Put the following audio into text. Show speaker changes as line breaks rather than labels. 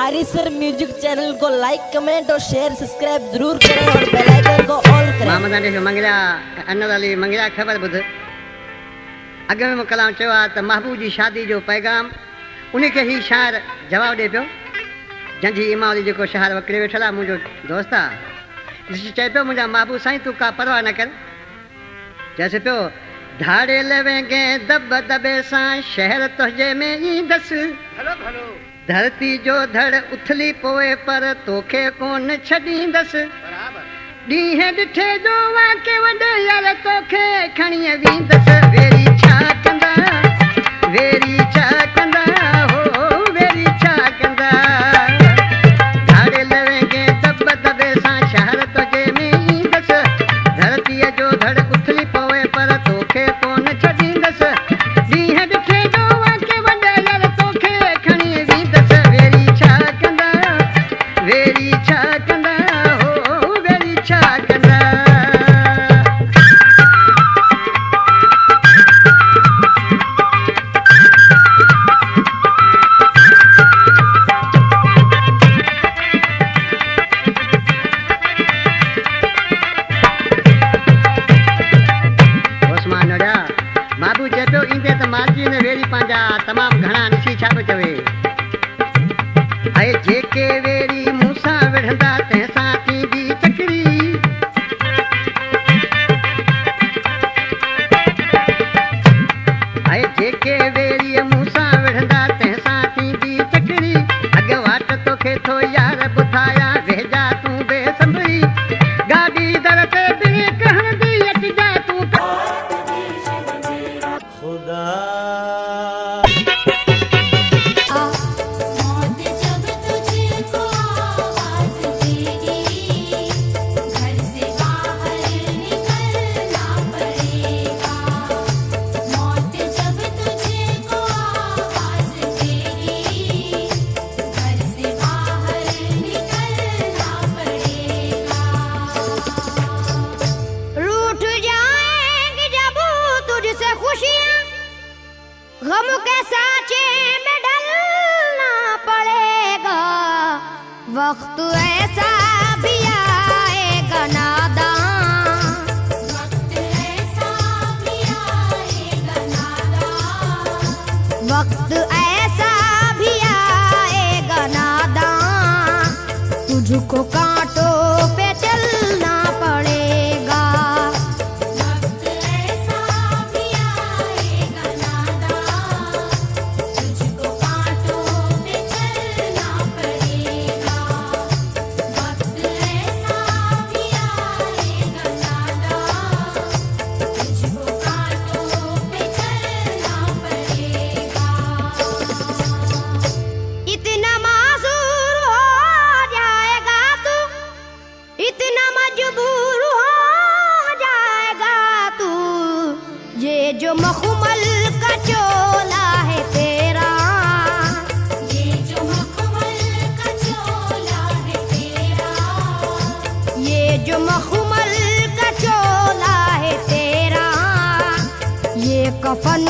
आरिसर music channel को like comment और share subscribe जरूर करें और बेल आइकन को ऑल करें।
मामदा ने मंगला अन्नदाली मंगला खबर बुध अगे में कलाम चवा त महबूब जी शादी जो पैगाम उन्हीं के ही शायर जवाब दे पियो जंजी इमाम जो शहर वकरे वेठला मुझो दोस्ता चे पियो मुझा महबूब साईं तू का परवाह न कर जैसे पियो धाड़े लवेंगे दब दबे सा शहर तुझे में ही दस भलो भलो धरती जो धड़ उथली पोए पर तोखे कोन छॾींदस ॾींहं ॾिठे जो वाके वॾे यार तोखे खणी वेंदस वेरी छा कंदा वेरी छा कंदा हो वेरी छा कंदा धाड़े लवेंगे दब दबे सां शहर तुझे में ईंदस धरतीअ जो धड़ उथली पोए पर तोखे कोन छॾींदस ॾींहं ॾिठे जो वाके वॾे यार तोखे खणी वेंदस वेरी छा कंदा वेरी छा कंदा हो वेरी छा कंदा। बाबू चए पियो ईंदे त मालजी ने वेरी पंहिंजा तमामु घणा ॾिसी छा पियो चवे ऐं जेके वेरी मूंसां विढ़ंदा तंहिंसां थींदी चकरी ऐं जेके वेरी मूंसां विढ़ंदा तंहिंसां थींदी चकरी अॻु वाट तोखे थो यार ॿुधायां वेझा तूं बेसंभरी गाॾी दर ते ब्रेक हणंदी अचिजा तूं
गम के साँचे में डलना पड़ेगा वक्त ऐसा भी आएगा नादान वक्त ऐसा भी आएगा नादान वक्त ऐसा भी आएगा नादान तुझको कांटों पे चलना पड़ेगा जो मखमल का चोला है तेरा ये जो मखमल का चोला है तेरा ये जो मखमल का चोला है तेरा ये कफन